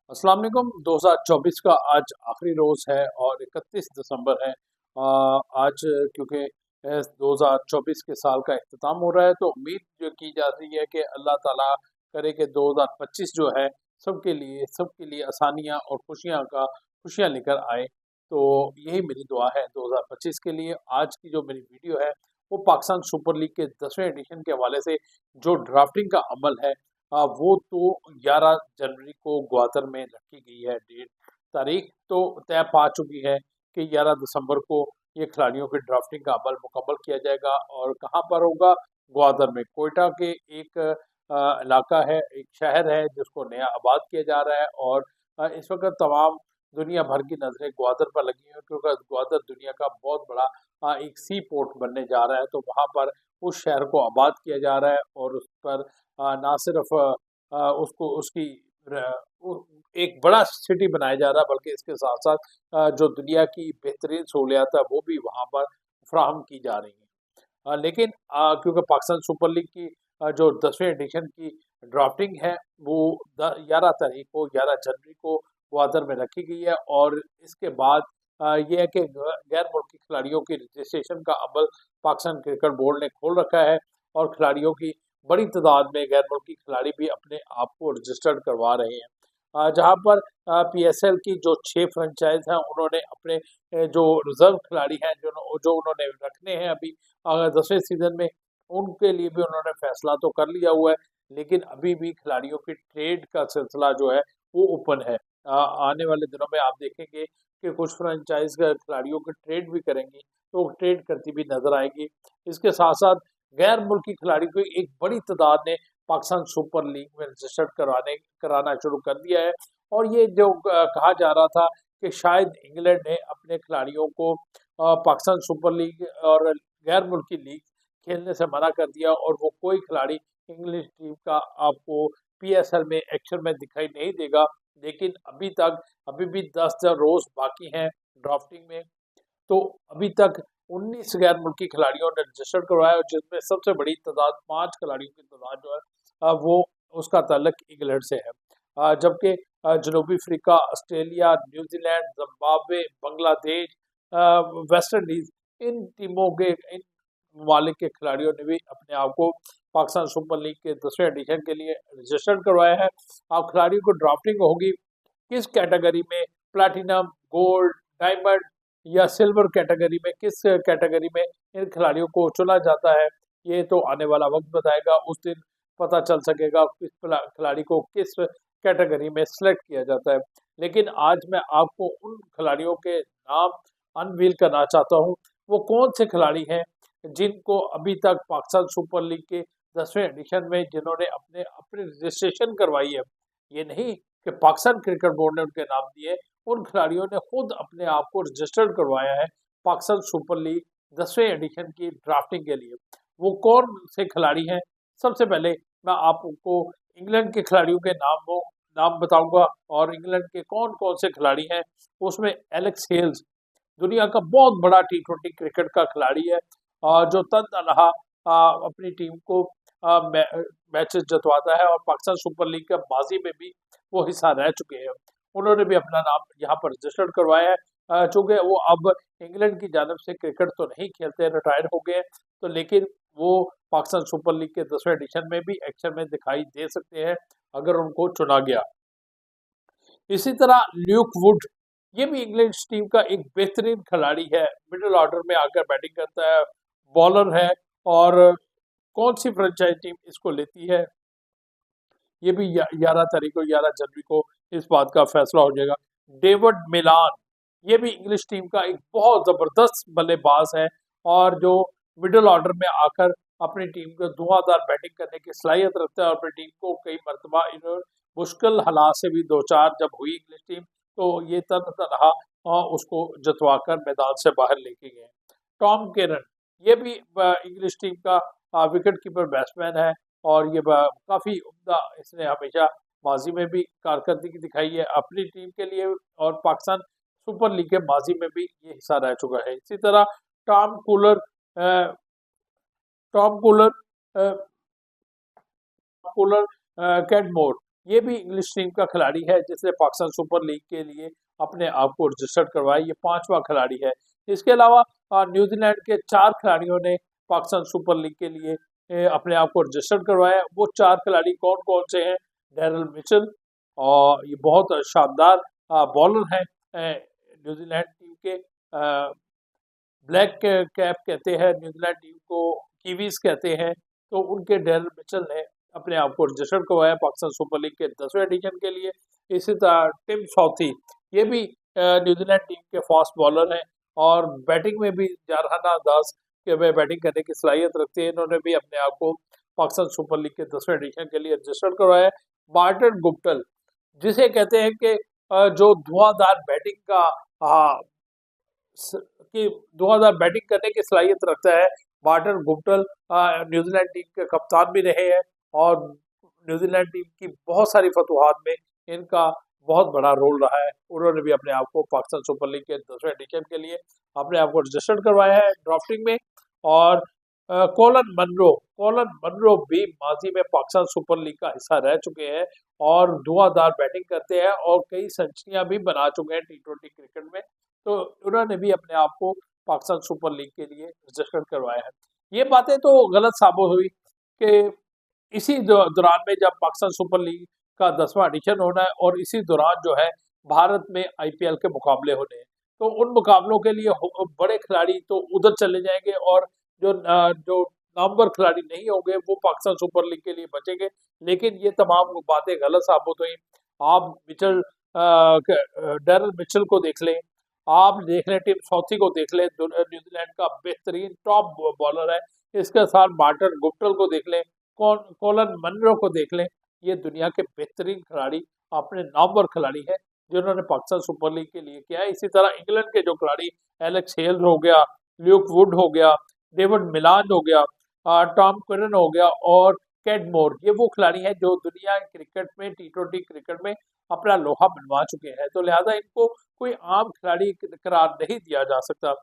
अस्सलाम वालेकुम। 2024 का आज आखिरी रोज़ है और 31 दिसंबर है। आज क्योंकि 2024 के साल का इख्तिताम हो रहा है, तो उम्मीद जो की जा रही है कि अल्लाह ताला करे कि 2025 जो है सबके लिए आसानियाँ और खुशियाँ लेकर आए। तो यही मेरी दुआ है 2025 के लिए। आज की जो मेरी वीडियो है वो पाकिस्तान सुपर लीग के 10वें एडिशन के हवाले से जो ड्राफ्टिंग का अमल है, वो तो 11 जनवरी को ग्वादर में रखी गई है डेट। तारीख तो तय पा चुकी है कि 11 दिसंबर को ये खिलाड़ियों की ड्राफ्टिंग का अमल मुकम्मल किया जाएगा। और कहाँ पर होगा? ग्वादर में। कोयटा के एक इलाका है, एक शहर है जिसको नया आबाद किया जा रहा है। और इस वक्त तमाम दुनिया भर की नज़रें ग्वादर पर लगी हैं, क्योंकि ग्वादर दुनिया का बहुत बड़ा एक सी पोर्ट बनने जा रहा है। तो वहाँ पर उस शहर को आबाद किया जा रहा है और उस पर ना सिर्फ उसको उसकी एक बड़ा सिटी बनाया जा रहा है, बल्कि इसके साथ साथ जो दुनिया की बेहतरीन सहूलियात है वो भी वहाँ पर फ्राहम की जा रही हैं। लेकिन क्योंकि पाकिस्तान सुपर लीग की जो 10वें एडिशन की ड्राफ्टिंग है वो 11 तारीख को 11 जनवरी को ग्वादर में रखी गई है। और इसके बाद ये है कि गैर मुल्की खिलाड़ियों की रजिस्ट्रेशन का अमल पाकिस्तान क्रिकेट बोर्ड ने खोल रखा है। और खिलाड़ियों की बड़ी तादाद में गैर मुल्की खिलाड़ी भी अपने आप को रजिस्टर्ड करवा रहे हैं। जहाँ पर पीएसएल की जो 6 फ्रेंचाइज हैं उन्होंने अपने जो रिजर्व खिलाड़ी हैं जो उन्होंने रखने हैं अभी 10वें सीजन में, उनके लिए भी उन्होंने फैसला तो कर लिया हुआ है। लेकिन अभी भी खिलाड़ियों की ट्रेड का सिलसिला जो है वो ओपन है। आने वाले दिनों में आप देखेंगे कि कुछ फ्रेंचाइज खिलाड़ियों की ट्रेड भी करेंगी, तो ट्रेड करती भी नजर आएगी। इसके साथ साथ गैर मुल्की खिलाड़ी को एक बड़ी तादाद ने पाकिस्तान सुपर लीग में रजिस्टर्ड कराना शुरू कर दिया है। और ये जो कहा जा रहा था कि शायद इंग्लैंड ने अपने खिलाड़ियों को पाकिस्तान सुपर लीग और गैर मुल्की लीग खेलने से मना कर दिया और वो कोई खिलाड़ी इंग्लिश टीम का आपको पीएसएल में एक्शन में दिखाई नहीं देगा। लेकिन अभी भी 10 रोज बाकी हैं ड्राफ्टिंग में। तो अभी तक 19 गैर मुल्की खिलाड़ियों ने रजिस्टर करवाया और जिसमें सबसे बड़ी तादाद 5 खिलाड़ियों की तादाद जो है वो उसका ताल्लुक इंग्लैंड से है। जबकि जनूबी Africa, Australia, New Zealand, Zimbabwe, Bangladesh, West Indies, इन ममालिक के खिलाड़ियों ने भी अपने आप को पाकिस्तान सुपर लीग के 10वें एडिशन के लिए रजिस्टर्ड करवाया है। अब खिलाड़ियों को ड्राफ्टिंग होगी किस कैटेगरी में, प्लैटिनम, गोल्ड, डायमंड या सिल्वर कैटेगरी में, किस कैटेगरी में इन खिलाड़ियों को चुना जाता है, ये तो आने वाला वक्त बताएगा। उस दिन पता चल सकेगा किस खिलाड़ी को किस कैटेगरी में सिलेक्ट किया जाता है। लेकिन आज मैं आपको उन खिलाड़ियों के नाम अनवील करना चाहता हूँ। वो कौन से खिलाड़ी हैं जिनको अभी तक पाकिस्तान सुपर लीग के 10वें एडिशन में जिन्होंने अपने अपनी रजिस्ट्रेशन करवाई है। ये नहीं कि पाकिस्तान क्रिकेट बोर्ड ने उनके नाम दिए, उन खिलाड़ियों ने खुद अपने आप को रजिस्टर्ड करवाया है पाकिस्तान सुपर लीग 10वें एडिशन की ड्राफ्टिंग के लिए। वो कौन से खिलाड़ी हैं? सबसे पहले मैं आपको इंग्लैंड के खिलाड़ियों के नाम बताऊंगा। और इंग्लैंड के कौन कौन से खिलाड़ी हैं उसमें एलेक्स हेल्स दुनिया का बहुत बड़ा टी20 क्रिकेट का खिलाड़ी है, जो तनतनहा अपनी टीम को मैचेस जितवाता है और पाकिस्तान सुपर लीग का माजी में भी वो हिस्सा रह चुके हैं। उन्होंने भी अपना नाम यहाँ पर रजिस्टर्ड करवाया है। चूंकि वो अब इंग्लैंड की जानब से क्रिकेट तो नहीं खेलते, रिटायर हो गए, तो लेकिन वो पाकिस्तान सुपर लीग के 10वें एडिशन में भी एक्शन में दिखाई दे सकते हैं अगर उनको चुना गया। इसी तरह ल्यूक वुड, ये भी इंग्लैंड टीम का एक बेहतरीन खिलाड़ी है, मिडिल ऑर्डर में आकर बैटिंग करता है, बॉलर है। और कौन सी फ्रेंचाइज टीम इसको लेती है, ये भी 11 जनवरी को इस बात का फैसला हो जाएगा। डेविड मिलान, ये भी इंग्लिश टीम का एक बहुत जबरदस्त बल्लेबाज है और जो मिडिल ऑर्डर में आकर अपनी टीम को धुआंधार बैटिंग करने की सलाहियत रखता है और अपनी टीम को कई मरतबा इन्होंने मुश्किल हालात से भी दो चार जब हुई इंग्लिश टीम, तो ये तनहा उसको जतवाकर मैदान से बाहर लेके गए। टॉम केरन, ये भी इंग्लिश टीम का विकेट कीपर बैट्समैन है और ये काफ़ी उम्दा, इसने हमेशा माजी में भी कारकर्दगी दिखाई है अपनी टीम के लिए और पाकिस्तान सुपर लीग के माजी में भी ये हिस्सा रह चुका है। इसी तरह टॉम कूलर अ, टॉम कूलर कूलर कैडमोर, ये भी इंग्लिश टीम का खिलाड़ी है जिसने पाकिस्तान सुपर लीग के लिए अपने आप को रजिस्टर्ड करवाया। ये 5वां खिलाड़ी है। इसके अलावा न्यूजीलैंड के 4 खिलाड़ियों ने पाकिस्तान सुपर लीग के लिए अपने आप को रजिस्टर्ड करवाया। वो 4 खिलाड़ी कौन कौन से हैं? डैरल मिचेल, और ये बहुत शानदार बॉलर हैं न्यूजीलैंड टीम के। ब्लैक कैप कहते हैं न्यूजीलैंड टीम को, कीवीज कहते हैं। तो उनके डैरल मिचेल ने अपने आप को रजिस्टर्ड करवाया पाकिस्तान सुपर लीग के 10वें एडिशन के लिए। इसी तरह टिम साउथी, ये भी न्यूजीलैंड टीम के फास्ट बॉलर हैं और बैटिंग में भी जारहाना अंदाज के वे बैटिंग करने की सलाहियत रखते हैं। इन्होंने भी अपने आप को पाकिस्तान सुपर लीग के 10वें एडिशन के लिए रजिस्टर्ड करवाया। मार्टिन गुप्टिल, जिसे कहते हैं कि जो धुआंधार बैटिंग का कि धुआंधार बैटिंग करने की सलाहियत रखता है। मार्टिन गुप्टिल न्यूजीलैंड टीम के कप्तान भी रहे हैं और न्यूजीलैंड टीम की बहुत सारी फतुहात में इनका बहुत बड़ा रोल रहा है। उन्होंने भी अपने आप को पाकिस्तान सुपर लीग के 10वें एडिशन के लिए अपने आप को रजिस्टर्ड करवाया है ड्राफ्टिंग में। और कोलन मनरो भी माजी में पाकिस्तान सुपर लीग का हिस्सा रह चुके हैं और धुआंधार बैटिंग करते हैं और कई सेंचुरियां भी बना चुके हैं टी20 क्रिकेट में। तो उन्होंने भी अपने आप को पाकिस्तान सुपर लीग के लिए रजिस्टर्ड करवाया है। ये बातें तो गलत साबित हुई कि इसी दौरान में जब पाकिस्तान सुपर लीग का 10वां एडिशन होना है और इसी दौरान जो है भारत में आईपीएल के मुकाबले होने हैं, तो उन मुकाबलों के लिए बड़े खिलाड़ी तो उधर चले जाएंगे और जो नामवर खिलाड़ी नहीं होंगे वो पाकिस्तान सुपर लीग के लिए बचेंगे। लेकिन ये तमाम बातें गलत साबित हुई। आप डैरल मिचेल को देख लें, आप देख लें टिम साउथी को देख लें, न्यूजीलैंड का बेहतरीन टॉप बॉलर है। इसके साथ मार्टिन गुप्टिल को देख लें, कोलन मनरो को देख लें। ये दुनिया के बेहतरीन खिलाड़ी, अपने नामवर खिलाड़ी है जिन्होंने पाकिस्तान सुपर लीग के लिए किया है। इसी तरह इंग्लैंड के जो खिलाड़ी, एलेक्स हेल हो गया, ल्यूक वुड हो गया, डेविड मिलान हो गया, टॉम क्विरन हो गया और कैडमोर, ये वो खिलाड़ी हैं जो दुनिया क्रिकेट में टी20 क्रिकेट में अपना लोहा मनवा चुके हैं। तो लिहाजा इनको कोई आम खिलाड़ी करार नहीं दिया जा सकता।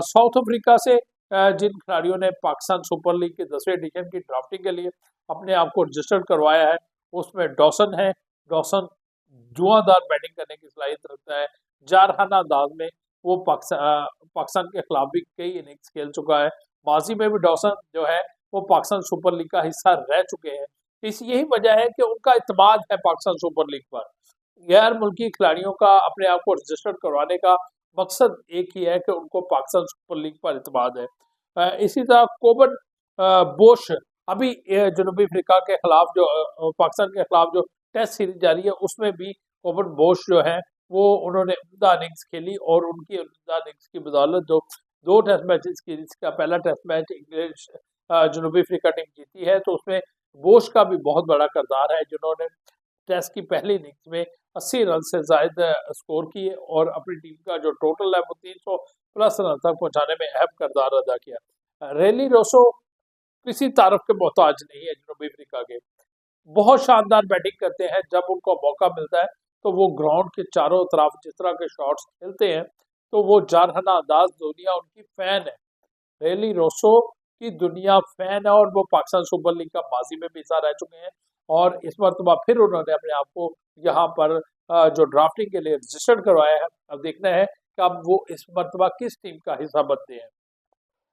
साउथ अफ्रीका से जिन खिलाड़ियों ने पाकिस्तान सुपर लीग के 10वें एडिशन की ड्राफ्टिंग के लिए अपने आप को रजिस्टर्ड करवाया है, उसमें डॉसन है। डॉसन धुआंधार बैटिंग करने की सलाहियत रखता है। जारहाना अंदाज में वो पाकिस्तान के खिलाफ भी कई इनिंग्स खेल चुका है। माजी में भी डॉसन जो है वो पाकिस्तान सुपर लीग का हिस्सा रह चुके हैं। इस यही वजह है कि उनका इत्मीनान है पाकिस्तान सुपर लीग पर। गैर मुल्की खिलाड़ियों का अपने आप को रजिस्टर्ड करवाने का मकसद एक ही है कि उनको पाकिस्तान सुपर लीग पर इत्मीनान है। इसी तरह कोबन बोश, अभी जनूबी अफ्रीका के खिलाफ जो पाकिस्तान के खिलाफ जो टेस्ट सीरीज जारी है उसमें भी कोबन बोश जो है वो उन्होंने उम्दा इनिंग्स खेली और उनकी उम्दा इनिंग्स की बदौलत जो 2 टेस्ट मैचेस की, जिसका पहला टेस्ट मैच इंग्लिश जनूबी अफ्रीका टीम जीती है, तो उसमें बोश का भी बहुत बड़ा किरदार है जिन्होंने टेस्ट की पहली इनिंग्स में 80 रन से ज्यादा स्कोर किए और अपनी टीम का जो टोटल है वो 300 प्लस रन तक पहुंचाने में अहम किरदार अदा किया। रेली रोसो किसी तारफ के मोहताज नहीं है जनूबी अफ्रीका के, बहुत शानदार बैटिंग करते हैं। जब उनको मौका मिलता है तो वो ग्राउंड के चारों तरफ जिस तरह के शॉट्स खेलते हैं तो वो जारहाना अंदाज, दुनिया उनकी फैन है। रेली रोसो की दुनिया फैन है और वो पाकिस्तान सुपर लीग का माजी में भी हिस्सा रह चुके हैं और इस मरतबा फिर उन्होंने अपने आप को यहाँ पर जो ड्राफ्टिंग के लिए रजिस्टर्ड करवाया है। अब देखना है कि अब वो इस मरतबा किस टीम का हिस्सा बनते हैं।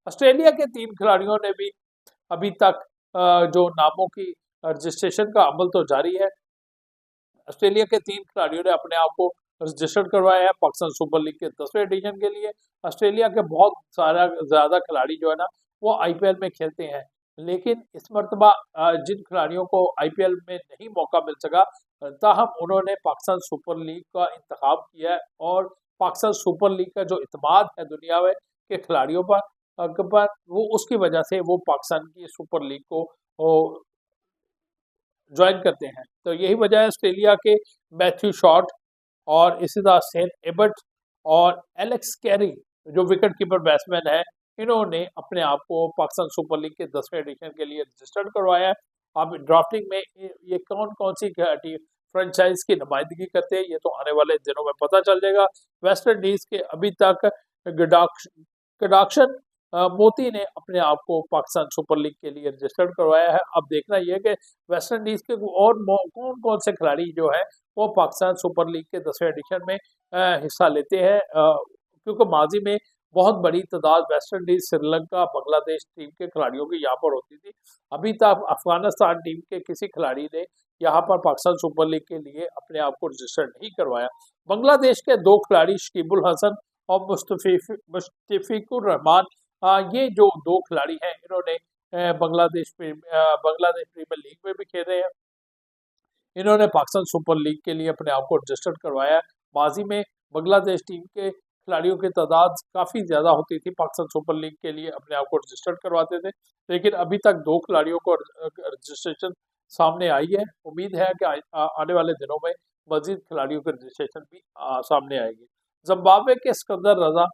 ऑस्ट्रेलिया के 3 खिलाड़ियों ने भी अभी तक जो नामों की रजिस्ट्रेशन का अमल तो जारी है। ऑस्ट्रेलिया के 3 खिलाड़ियों ने अपने आप को रजिस्टर्ड करवाया है पाकिस्तान सुपर लीग के 10वें एडिशन के लिए। ऑस्ट्रेलिया के बहुत सारा ज़्यादा खिलाड़ी जो है ना वो आईपीएल में खेलते हैं, लेकिन इस मरतबा जिन खिलाड़ियों को आईपीएल में नहीं मौका मिल सका, ताहम उन्होंने पाकिस्तान सुपर लीग का इंतखाब किया है और पाकिस्तान सुपर लीग का जो इत्मीनान है दुनिया में के खिलाड़ियों पर वो उसकी वजह से वो पाकिस्तान की सुपर लीग को ज्वाइन करते हैं। तो यही वजह है ऑस्ट्रेलिया के मैथ्यू शॉट और इसी तरह सेन एबर्ट और एलेक्स कैरी जो विकेट कीपर बैट्समैन है, इन्होंने अपने आप को पाकिस्तान सुपर लीग के 10वें एडिशन के लिए रजिस्टर्ड करवाया है। अब ड्राफ्टिंग में ये कौन कौन सी टीम फ्रेंचाइज की नुमाइंदगी करते हैं ये तो आने वाले दिनों में पता चल जाएगा। वेस्ट इंडीज के अभी तक गडाक्शन मोती ने अपने आप को पाकिस्तान सुपर लीग के लिए रजिस्टर्ड करवाया है। अब देखना यह है कि वेस्ट इंडीज के और कौन कौन से खिलाड़ी जो है वो पाकिस्तान सुपर लीग के 10वें एडिशन में हिस्सा लेते हैं, क्योंकि माजी में बहुत बड़ी तादाद West Indies, Sri Lanka, Bangladesh team के खिलाड़ियों की यहाँ पर होती थी। अभी तक अफगानिस्तान टीम के किसी खिलाड़ी ने यहाँ पर पाकिस्तान सुपर लीग के लिए अपने आप को रजिस्टर नहीं करवाया। बांग्लादेश के 2 खिलाड़ी शकीबुल हसन और मुस्तफिकुर रहमान, ये जो 2 खिलाड़ी हैं, इन्होंने बांग्लादेश प्रीमियर लीग में भी खेले हैं। इन्होंने पाकिस्तान सुपर लीग के लिए अपने आप को रजिस्टर्ड करवाया। माजी में बांग्लादेश टीम के खिलाड़ियों की तादाद काफ़ी ज़्यादा होती थी, पाकिस्तान सुपर लीग के लिए अपने आप को रजिस्टर्ड करवाते थे, लेकिन अभी तक 2 खिलाड़ियों को रजिस्ट्रेशन सामने आई है। उम्मीद है कि आने वाले दिनों में मजीद खिलाड़ियों की रजिस्ट्रेशन भी सामने आएगी। जिम्बाब्वे के सिकंदर रजा,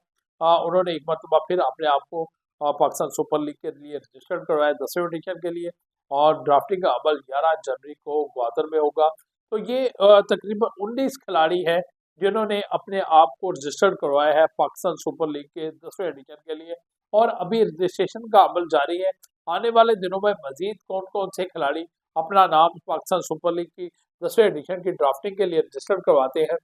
उन्होंने एक मरतबा फिर अपने आप को पाकिस्तान सुपर लीग के लिए रजिस्टर्ड करवाया 10वें एडिशन के लिए, और ड्राफ्टिंग का अमल 11 जनवरी को ग्वादर में होगा। तो ये तकरीबन 19 खिलाड़ी हैं जिन्होंने अपने आप को रजिस्टर्ड करवाया है पाकिस्तान सुपर लीग के 10वें एडिशन के लिए, और अभी रजिस्ट्रेशन का अमल जारी है। आने वाले दिनों में मजीद कौन कौन से खिलाड़ी अपना नाम पाकिस्तान सुपर लीग की 10वें एडिशन की ड्राफ्टिंग के लिए रजिस्टर करवाते हैं,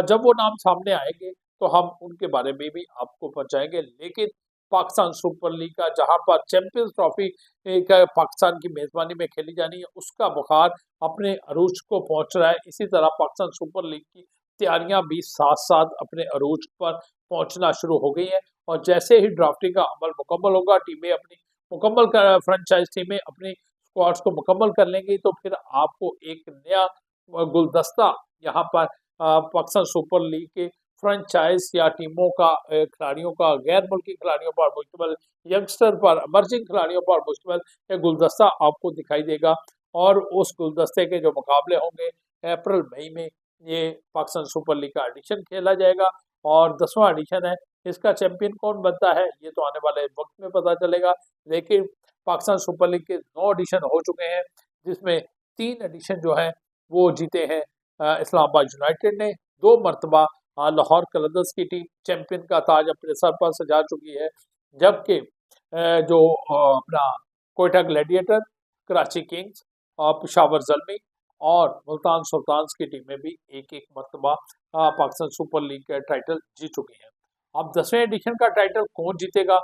जब वो नाम सामने आएंगे तो हम उनके बारे में भी आपको पहुंचाएंगे। लेकिन पाकिस्तान सुपर लीग का जहां पर चैंपियंस ट्रॉफी पाकिस्तान की मेजबानी में खेली जानी है, उसका बुखार अपने अरूज को पहुंच रहा है। इसी तरह पाकिस्तान सुपर लीग की तैयारियां भी साथ साथ अपने अरूज पर पहुंचना शुरू हो गई है, और जैसे ही ड्राफ्टिंग का अमल मुकम्मल होगा, टीमें अपनी मुकम्मल कर फ्रेंचाइज टीमें अपनी स्क्वाड्स को मुकम्मल कर लेंगी, तो फिर आपको एक नया गुलदस्ता यहाँ पर पाकिस्तान सुपर लीग के फ्रेंचाइज या टीमों का, खिलाड़ियों का, गैर मुल्की खिलाड़ियों पर मुश्तमिल, यंगस्टर पर, इमर्जिंग खिलाड़ियों पर मुश्तमिल एक गुलदस्ता आपको दिखाई देगा। और उस गुलदस्ते के जो मुकाबले होंगे अप्रैल मई में, ये पाकिस्तान सुपर लीग का एडिशन खेला जाएगा, और 10वां एडिशन है। इसका चैंपियन कौन बनता है ये तो आने वाले वक्त में पता चलेगा। लेकिन पाकिस्तान सुपर लीग के 9 एडिशन हो चुके हैं, जिसमें 3 एडिशन जो है वो जीते हैं इस्लामाबाद यूनाइटेड ने। 2 मरतबा लाहौर कलंदर्स की टीम चैंपियन का ताज अपने सर पर सजा चुकी है, जबकि जो अपना कोयटा ग्लैडिएटर, कराची किंग्स और पेशावर ज़ल्मी और मुल्तान सुल्तान्स की टीमें भी एक एक मरतबा पाकिस्तान सुपर लीग का टाइटल जीत चुकी हैं। अब 10वें एडिशन का टाइटल कौन जीतेगा,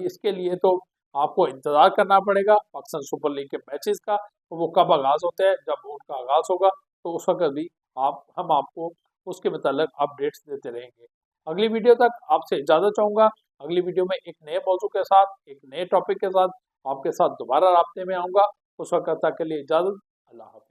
इसके लिए तो आपको इंतजार करना पड़ेगा पाकिस्तान सुपर लीग के मैचेस का। तो वो कब आगाज होते हैं, जब उनका आगाज होगा तो उस वक्त भी हम आपको उसके मतलब अपडेट्स देते रहेंगे। अगली वीडियो तक आपसे इजाजत चाहूंगा। अगली वीडियो में एक नए मौजू के साथ, एक नए टॉपिक के साथ आपके साथ दोबारा राब्ते में आऊंगा। उस वक्त तक के लिए इजाजत। अल्लाह हाफ़िज़।